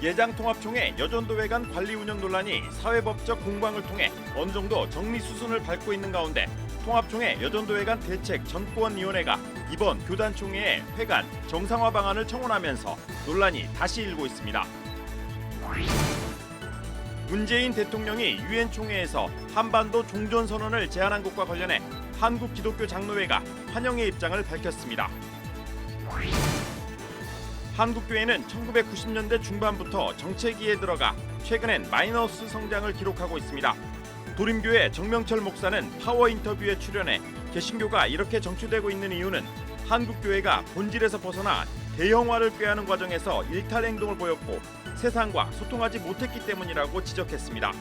예장통합총회 여전도회 간 관리 운영 논란이 사회법적 공방을 통해 어느 정도 정리 수순을 밟고 있는 가운데 통합총회 여전도회 간 대책 전권위원회가 이번 교단총회에 회관 정상화 방안을 청원하면서 논란이 다시 일고 있습니다. 문재인 대통령이 유엔 총회에서 한반도 종전선언을 제안한 것과 관련해 한국기독교장로회가 환영의 입장을 밝혔습니다. 한국교회는 1990년대 중반부터 정체기에 들어가 최근엔 마이너스 성장을 기록하고 있습니다. 도림교회 정명철 목사는 파워 인터뷰에 출연해 개신교가 이렇게 정체되고 있는 이유는 한국교회가 본질에서 벗어나 대형화를 꾀하는 과정에서 일탈 행동을 보였고 세상과 소통하지 못했기 때문이라고 지적했습니다.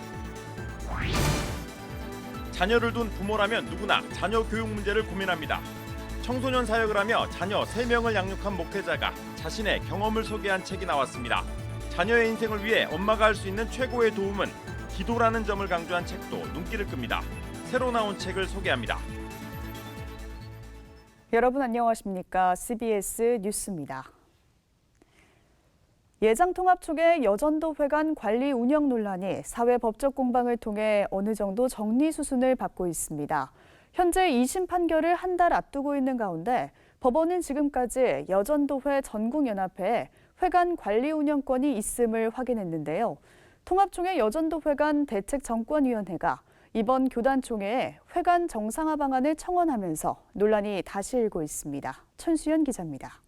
자녀를 둔 부모라면 누구나 자녀 교육 문제를 고민합니다. 청소년 사역을 하며 자녀 3명을 양육한 목회자가 자신의 경험을 소개한 책이 나왔습니다. 자녀의 인생을 위해 엄마가 할 수 있는 최고의 도움은 기도라는 점을 강조한 책도 눈길을 끕니다. 새로 나온 책을 소개합니다. 여러분 안녕하십니까? CBS 뉴스입니다. 예장통합총회 여전도회관 관리 운영 논란이 사회법적 공방을 통해 어느 정도 정리 수순을 밟고 있습니다. 현재 2심 판결을 한 달 앞두고 있는 가운데 법원은 지금까지 여전도회 전국연합회에 회관 관리 운영권이 있음을 확인했는데요. 통합총회 여전도회관 대책정권위원회가 이번 교단총회에 회관 정상화 방안을 청원하면서 논란이 다시 일고 있습니다. 천수연 기자입니다.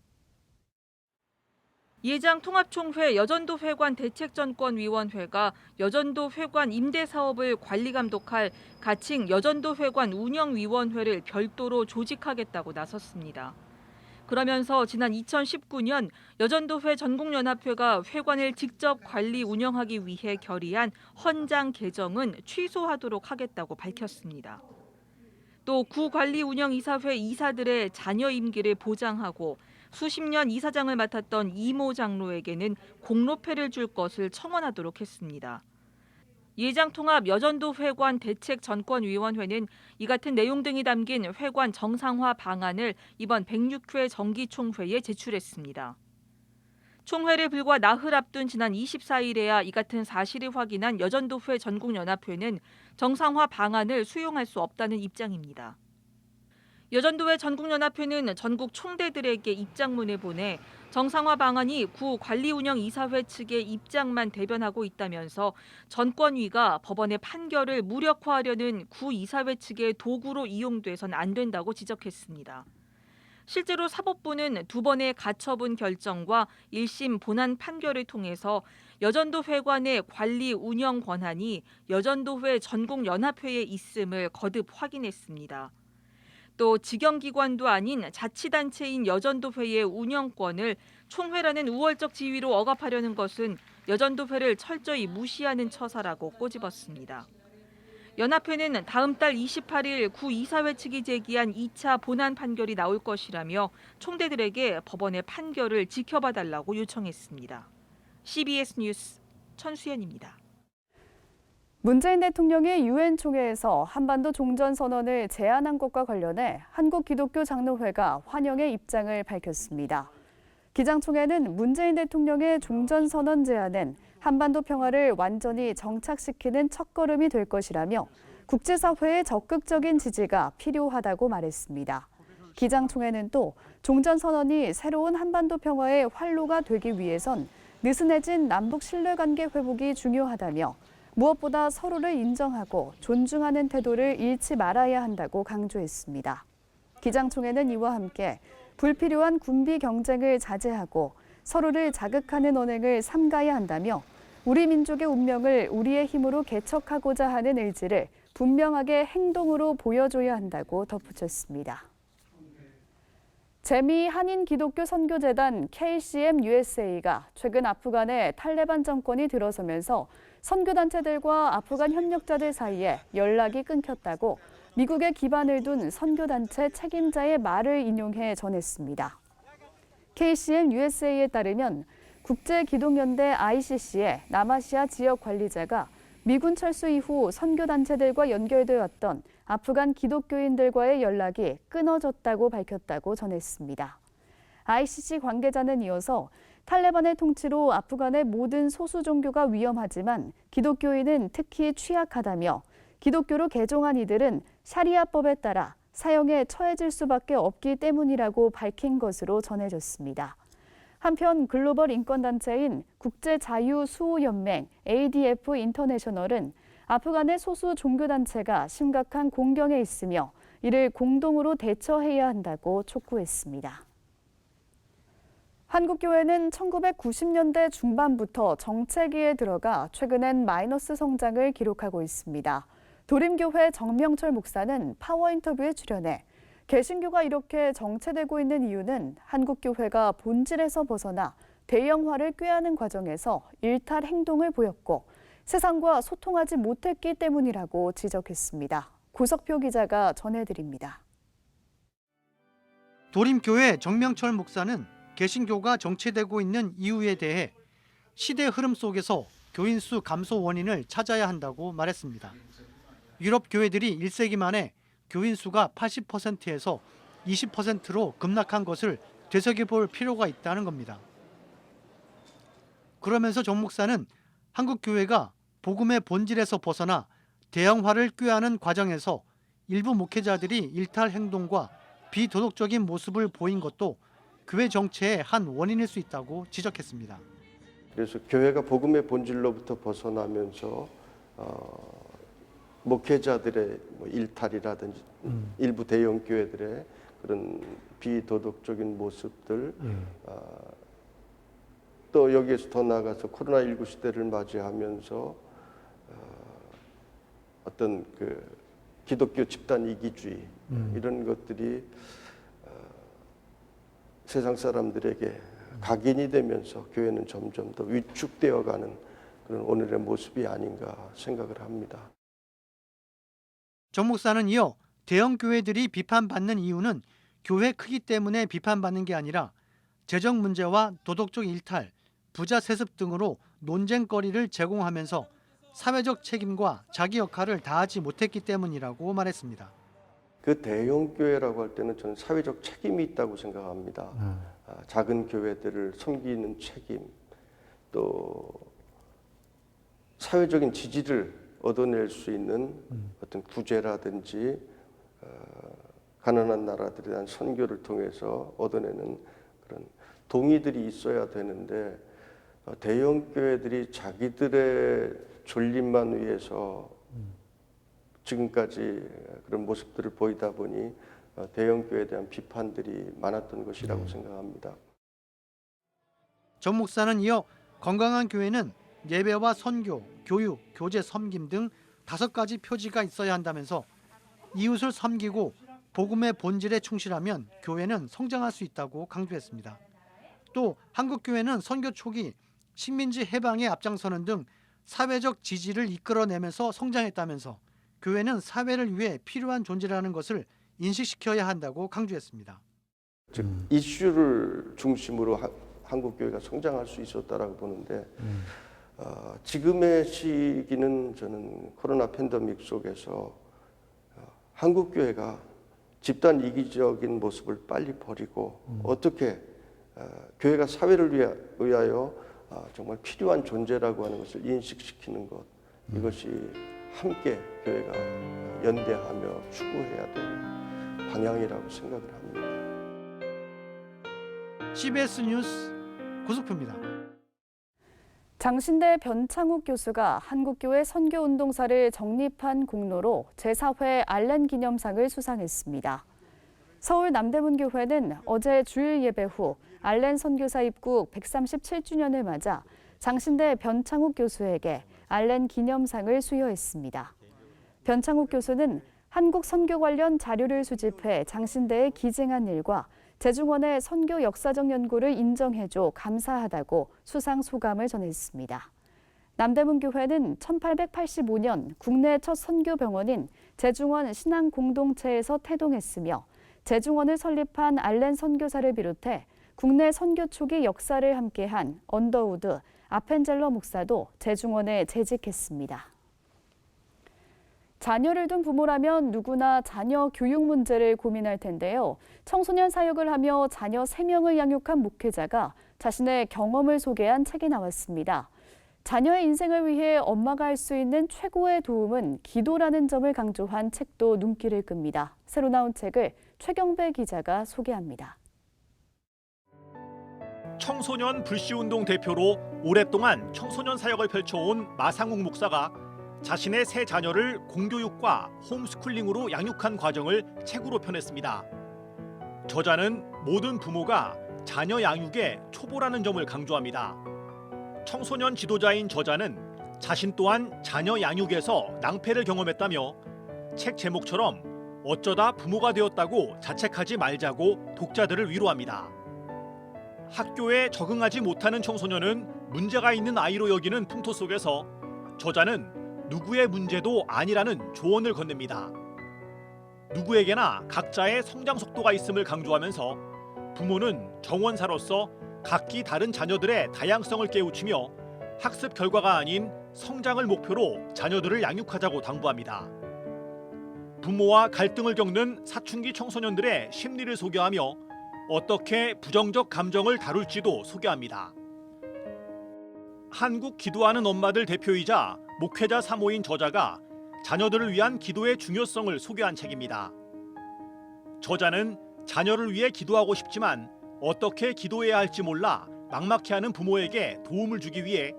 예장통합총회 여전도회관 대책전권위원회가 여전도회관 임대사업을 관리감독할 가칭 여전도회관 운영위원회를 별도로 조직하겠다고 나섰습니다. 그러면서 지난 2019년 여전도회 전국연합회가 회관을 직접 관리 운영하기 위해 결의한 헌장 개정은 취소하도록 하겠다고 밝혔습니다. 또 구관리운영이사회 이사들의 자녀 임기를 보장하고 수십 년 이사장을 맡았던 이모 장로에게는 공로패를 줄 것을 청원하도록 했습니다. 예장통합 여전도회관 대책전권위원회는 이 같은 내용 등이 담긴 회관 정상화 방안을 이번 106회 정기총회에 제출했습니다. 총회를 불과 나흘 앞둔 지난 24일에야 이 같은 사실을 확인한 여전도회 전국연합회는 정상화 방안을 수용할 수 없다는 입장입니다. 여전도회 전국연합회는 전국 총대들에게 입장문을 보내 정상화 방안이 구 관리운영이사회 측의 입장만 대변하고 있다면서 전권위가 법원의 판결을 무력화하려는 구 이사회 측의 도구로 이용돼선 안 된다고 지적했습니다. 실제로 사법부는 2번의 가처분 결정과 1심 본안 판결을 통해서 여전도회관의 관리 운영 권한이 여전도회 전국연합회에 있음을 거듭 확인했습니다. 또 직영기관도 아닌 자치단체인 여전도회의 운영권을 총회라는 우월적 지위로 억압하려는 것은 여전도회를 철저히 무시하는 처사라고 꼬집었습니다. 연합회는 다음 달 28일 구 이사회 측이 제기한 2차 본안 판결이 나올 것이라며 총대들에게 법원의 판결을 지켜봐달라고 요청했습니다. CBS 뉴스 천수연입니다. 문재인 대통령이 유엔 총회에서 한반도 종전선언을 제안한 것과 관련해 한국기독교장로회가 환영의 입장을 밝혔습니다. 기장총회는 문재인 대통령의 종전선언 제안은 한반도 평화를 완전히 정착시키는 첫걸음이 될 것이라며 국제사회의 적극적인 지지가 필요하다고 말했습니다. 기장총회는 또 종전선언이 새로운 한반도 평화의 활로가 되기 위해선 느슨해진 남북 신뢰관계 회복이 중요하다며 무엇보다 서로를 인정하고 존중하는 태도를 잃지 말아야 한다고 강조했습니다. 기장총회는 이와 함께 불필요한 군비 경쟁을 자제하고 서로를 자극하는 언행을 삼가야 한다며 우리 민족의 운명을 우리의 힘으로 개척하고자 하는 의지를 분명하게 행동으로 보여줘야 한다고 덧붙였습니다. 재미 한인기독교선교재단 KCM-USA가 최근 아프간에 탈레반 정권이 들어서면서 선교단체들과 아프간 협력자들 사이에 연락이 끊겼다고 미국에 기반을 둔 선교단체 책임자의 말을 인용해 전했습니다. KCM-USA에 따르면 국제기독연대 ICC의 남아시아 지역 관리자가 미군 철수 이후 선교단체들과 연결되었던 아프간 기독교인들과의 연락이 끊어졌다고 밝혔다고 전했습니다. ICC 관계자는 이어서 탈레반의 통치로 아프간의 모든 소수 종교가 위험하지만 기독교인은 특히 취약하다며 기독교로 개종한 이들은 샤리아법에 따라 사형에 처해질 수밖에 없기 때문이라고 밝힌 것으로 전해졌습니다. 한편 글로벌 인권단체인 국제자유수호연맹 ADF 인터내셔널은 아프간의 소수 종교단체가 심각한 공경에 있으며 이를 공동으로 대처해야 한다고 촉구했습니다. 한국교회는 1990년대 중반부터 정체기에 들어가 최근엔 마이너스 성장을 기록하고 있습니다. 도림교회 정명철 목사는 파워인터뷰에 출연해 개신교가 이렇게 정체되고 있는 이유는 한국교회가 본질에서 벗어나 대형화를 꾀하는 과정에서 일탈 행동을 보였고 세상과 소통하지 못했기 때문이라고 지적했습니다. 고석표 기자가 전해드립니다. 도림교회 정명철 목사는 개신교가 정체되고 있는 이유에 대해 시대 흐름 속에서 교인 수 감소 원인을 찾아야 한다고 말했습니다. 유럽 교회들이 1세기 만에 교인 수가 80%에서 20%로 급락한 것을 되새겨볼 필요가 있다는 겁니다. 그러면서 정 목사는 한국 교회가 복음의 본질에서 벗어나 대형화를 꾀하는 과정에서 일부 목회자들이 일탈 행동과 비도덕적인 모습을 보인 것도 교회 정체의 한 원인일 수 있다고 지적했습니다. 그래서 교회가 복음의 본질로부터 벗어나면서 목회자들의 일탈이라든지 일부 대형 교회들의 그런 비도덕적인 모습들, 또 여기에서 더 나아가서 코로나19 시대를 맞이하면서 어떤 그 기독교 집단 이기주의 이런 것들이 세상 사람들에게 각인이 되면서 교회는 점점 더 위축되어가는 그런 오늘의 모습이 아닌가 생각을 합니다. 정 목사는 이어 대형 교회들이 비판받는 이유는 교회 크기 때문에 비판받는 게 아니라 재정 문제와 도덕적 일탈, 부자 세습 등으로 논쟁거리를 제공하면서 사회적 책임과 자기 역할을 다하지 못했기 때문이라고 말했습니다. 그 대형 교회라고 할 때는 저는 사회적 책임이 있다고 생각합니다. 작은 교회들을 섬기는 책임, 또 사회적인 지지를 얻어낼 수 있는 어떤 구제라든지 가난한 나라들에 대한 선교를 통해서 얻어내는 그런 동의들이 있어야 되는데 대형 교회들이 자기들의 존립만 위해서 지금까지 그런 모습들을 보이다 보니 대형 교회에 대한 비판들이 많았던 것이라고 생각합니다. 정 목사는 이어 건강한 교회는 예배와 선교, 교육, 교제, 섬김 등 5가지 표지가 있어야 한다면서 이웃을 섬기고 복음의 본질에 충실하면 교회는 성장할 수 있다고 강조했습니다. 또 한국교회는 선교 초기 식민지 해방에 앞장서는 등 사회적 지지를 이끌어내면서 성장했다면서 교회는 사회를 위해 필요한 존재라는 것을 인식시켜야 한다고 강조했습니다. 즉 이슈를 중심으로 한국교회가 성장할 수 있었다라고 보는데 지금의 시기는 저는 코로나 팬데믹 속에서 한국교회가 집단 이기적인 모습을 빨리 버리고 어떻게 교회가 사회를 위하여 정말 필요한 존재라고 하는 것을 인식시키는 것, 이것이 함께 교회가 연대하며 추구해야 될 방향이라고 생각을 합니다. CBS 뉴스 고석표입니다. 장신대 변창욱 교수가 한국교회 선교운동사를 정립한 공로로 제4회 알렌 기념상을 수상했습니다. 서울 남대문교회는 어제 주일 예배 후 알렌 선교사 입국 137주년을 맞아 장신대 변창욱 교수에게 알렌 기념상을 수여했습니다. 변창욱 교수는 한국 선교 관련 자료를 수집해 장신대에 기증한 일과 재중원의 선교 역사적 연구를 인정해줘 감사하다고 수상 소감을 전했습니다. 남대문교회는 1885년 국내 첫 선교병원인 재중원 신앙공동체에서 태동했으며 재중원을 설립한 알렌 선교사를 비롯해 국내 선교 초기 역사를 함께한 언더우드, 아펜젤러 목사도 재중원에 재직했습니다. 자녀를 둔 부모라면 누구나 자녀 교육 문제를 고민할 텐데요. 청소년 사역을 하며 자녀 3명을 양육한 목회자가 자신의 경험을 소개한 책이 나왔습니다. 자녀의 인생을 위해 엄마가 할 수 있는 최고의 도움은 기도라는 점을 강조한 책도 눈길을 끕니다. 새로 나온 책을 최경배 기자가 소개합니다. 청소년 불시운동 대표로 오랫동안 청소년 사역을 펼쳐온 마상욱 목사가 자신의 세 자녀를 공교육과 홈스쿨링으로 양육한 과정을 책으로 펴냈습니다. 저자는 모든 부모가 자녀 양육에 초보라는 점을 강조합니다. 청소년 지도자인 저자는 자신 또한 자녀 양육에서 낭패를 경험했다며 책 제목처럼 어쩌다 부모가 되었다고 자책하지 말자고 독자들을 위로합니다. 학교에 적응하지 못하는 청소년은 문제가 있는 아이로 여기는 풍토 속에서 저자는 누구의 문제도 아니라는 조언을 건넵니다. 누구에게나 각자의 성장 속도가 있음을 강조하면서 부모는 정원사로서 각기 다른 자녀들의 다양성을 깨우치며 학습 결과가 아닌 성장을 목표로 자녀들을 양육하자고 당부합니다. 부모와 갈등을 겪는 사춘기 청소년들의 심리를 소개하며 어떻게 부정적 감정을 다룰지도 소개합니다. 한국 기도하는 엄마들 대표이자 목회자 사모인 저자가 자녀들을 위한 기도의 중요성을 소개한 책입니다. 저자는 자녀를 위해 기도하고 싶지만 어떻게 기도해야 할지 몰라 막막해하는 부모에게 도움을 주기 위해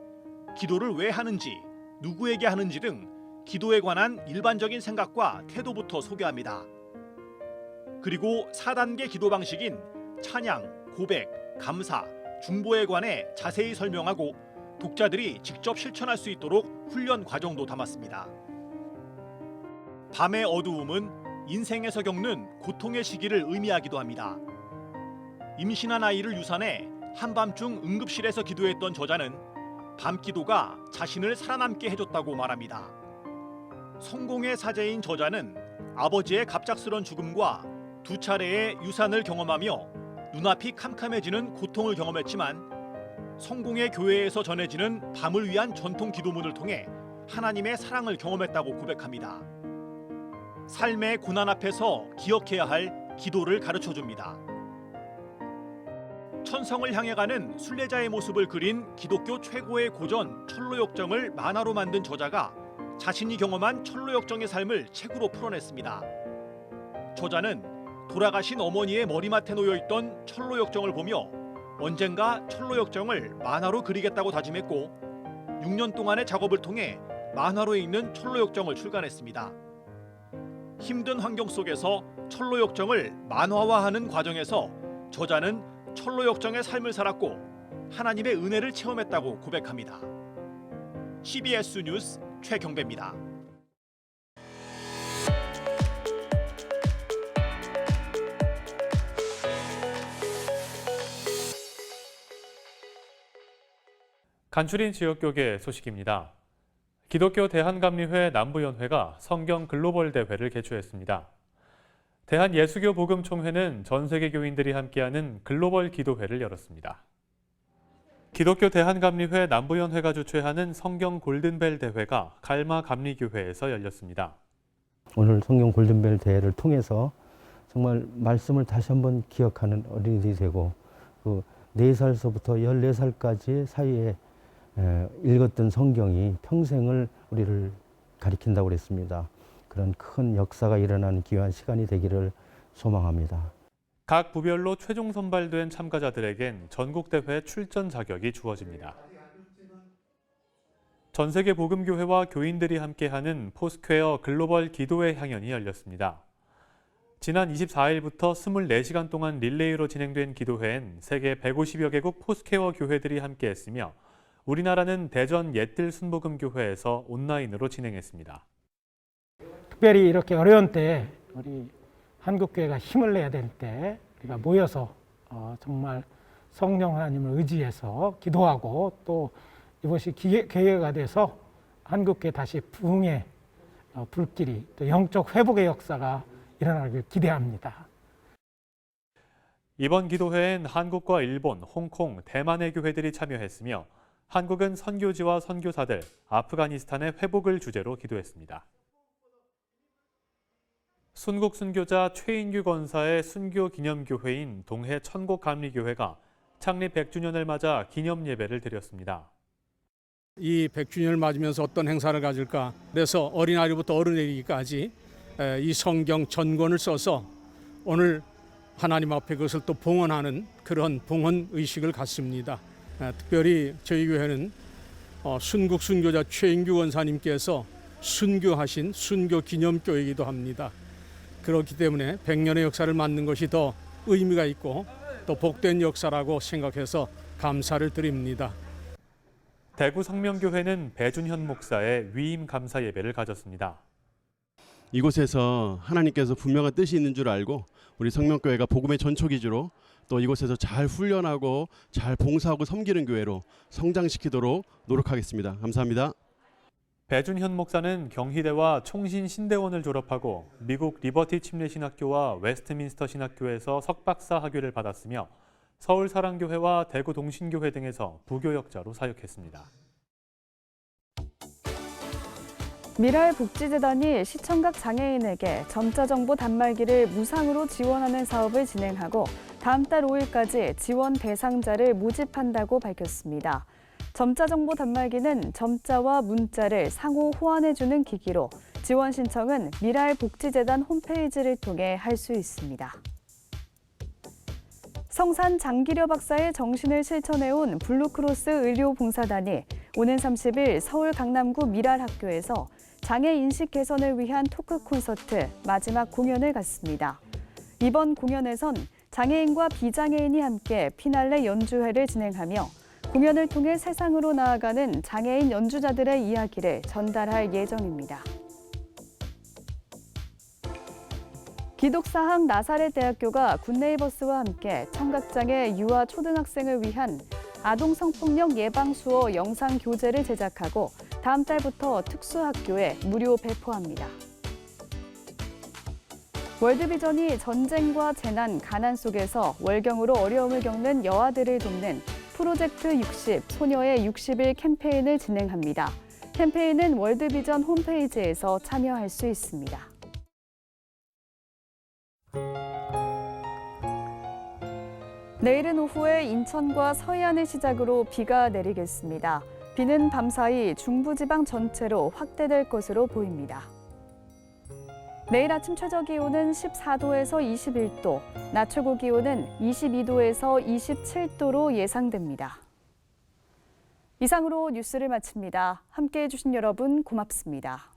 기도를 왜 하는지, 누구에게 하는지 등 기도에 관한 일반적인 생각과 태도부터 소개합니다. 그리고 4단계 기도 방식인 찬양, 고백, 감사, 중보에 관해 자세히 설명하고 독자들이 직접 실천할 수 있도록 훈련 과정도 담았습니다. 밤의 어두움은 인생에서 겪는 고통의 시기를 의미하기도 합니다. 임신한 아이를 유산해 한밤중 응급실에서 기도했던 저자는 밤기도가 자신을 살아남게 해줬다고 말합니다. 성공의 사제인 저자는 아버지의 갑작스런 죽음과 2차례의 유산을 경험하며 눈앞이 캄캄해지는 고통을 경험했지만 성공의 교회에서 전해지는 밤을 위한 전통 기도문을 통해 하나님의 사랑을 경험했다고 고백합니다. 삶의 고난 앞에서 기억해야 할 기도를 가르쳐줍니다. 천성을 향해 가는 순례자의 모습을 그린 기독교 최고의 고전 철로역정을 만화로 만든 저자가 자신이 경험한 철로역정의 삶을 책으로 풀어냈습니다. 저자는 돌아가신 어머니의 머리맡에 놓여있던 철로역정을 보며 언젠가 철로역정을 만화로 그리겠다고 다짐했고 6년 동안의 작업을 통해 만화로 읽는 철로역정을 출간했습니다. 힘든 환경 속에서 철로역정을 만화화하는 과정에서 저자는 철로역정의 삶을 살았고 하나님의 은혜를 체험했다고 고백합니다. CBS 뉴스 최경배입니다. 간추린 지역교계 소식입니다. 기독교 대한감리회 남부연회가 성경 글로벌 대회를 개최했습니다. 대한예수교 복음총회는 전 세계 교인들이 함께하는 글로벌 기도회를 열었습니다. 기독교 대한감리회 남부연회가 주최하는 성경 골든벨 대회가 갈마 감리교회에서 열렸습니다. 오늘 성경 골든벨 대회를 통해서 정말 말씀을 다시 한번 기억하는 어린이들이 되고 그 4살서부터 14살까지 사이에 읽었던 성경이 평생을 우리를 가리킨다고 그랬습니다. 그런 큰 역사가 일어나는 귀한 시간이 되기를 소망합니다. 각 부별로 최종 선발된 참가자들에겐 전국대회 출전 자격이 주어집니다. 전 세계 복음교회와 교인들이 함께하는 포스퀘어 글로벌 기도회 향연이 열렸습니다. 지난 24일부터 24시간 동안 릴레이로 진행된 기도회엔 세계 150여 개국 포스퀘어 교회들이 함께했으며 우리나라는 대전 옛들 순복음교회에서 온라인으로 진행했습니다. 특별히 이렇게 어려운 때 우리 한국교회가 힘을 내야 될 때 우리가 모여서 정말 성령 하나님을 의지해서 기도하고 또 이것이 기회가 돼서 한국교회 다시 부흥의 불길이 또 영적 회복의 역사가 일어나길 기대합니다. 이번 기도회엔 한국과 일본, 홍콩, 대만의 교회들이 참여했으며 한국은 선교지와 선교사들, 아프가니스탄의 회복을 주제로 기도했습니다. 순국 순교자 최인규 권사의 순교 기념교회인 동해 천곡감리교회가 창립 100주년을 맞아 기념 예배를 드렸습니다. 이 100주년을 맞으면서 어떤 행사를 가질까? 그래서 어린아이부터 어른이기까지 이 성경 전권을 써서 오늘 하나님 앞에 그것을 또 봉헌하는 그런 봉헌 의식을 갖습니다. 특별히 저희 교회는 순국 순교자 최인규 권사님께서 순교하신 순교 기념교회이기도 합니다. 그렇기 때문에 100년의 역사를 맞는 것이 더 의미가 있고 또 복된 역사라고 생각해서 감사를 드립니다. 대구 성명교회는 배준현 목사의 위임 감사 예배를 가졌습니다. 이곳에서 하나님께서 분명한 뜻이 있는 줄 알고 우리 성명교회가 복음의 전초기주로 또 이곳에서 잘 훈련하고 잘 봉사하고 섬기는 교회로 성장시키도록 노력하겠습니다. 감사합니다. 배준현 목사는 경희대와 총신 신대원을 졸업하고 미국 리버티 침례신학교와 웨스트민스터 신학교에서 석박사 학위를 받았으며 서울사랑교회와 대구 동신교회 등에서 부교역자로 사역했습니다. 미랄복지재단이 시청각 장애인에게 점자정보 단말기를 무상으로 지원하는 사업을 진행하고 다음 달 5일까지 지원 대상자를 모집한다고 밝혔습니다. 점자정보 단말기는 점자와 문자를 상호 호환해주는 기기로 지원 신청은 미랄복지재단 홈페이지를 통해 할 수 있습니다. 성산 장기려 박사의 정신을 실천해온 블루크로스 의료봉사단이 오는 30일 서울 강남구 미랄학교에서 장애 인식 개선을 위한 토크 콘서트 마지막 공연을 갖습니다. 이번 공연에선 장애인과 비장애인이 함께 피날레 연주회를 진행하며 공연을 통해 세상으로 나아가는 장애인 연주자들의 이야기를 전달할 예정입니다. 기독사학 나사렛대학교가 굿네이버스와 함께 청각장애 유아 초등학생을 위한 아동 성폭력 예방 수어 영상 교재를 제작하고 다음 달부터 특수학교에 무료 배포합니다. 월드비전이 전쟁과 재난, 가난 속에서 월경으로 어려움을 겪는 여아들을 돕는 프로젝트 60, 소녀의 60일 캠페인을 진행합니다. 캠페인은 월드비전 홈페이지에서 참여할 수 있습니다. 내일은 오후에 인천과 서해안을 시작으로 비가 내리겠습니다. 비는 밤사이 중부지방 전체로 확대될 것으로 보입니다. 내일 아침 최저 기온은 14도에서 21도, 낮 최고 기온은 22도에서 27도로 예상됩니다. 이상으로 뉴스를 마칩니다. 함께해 주신 여러분 고맙습니다.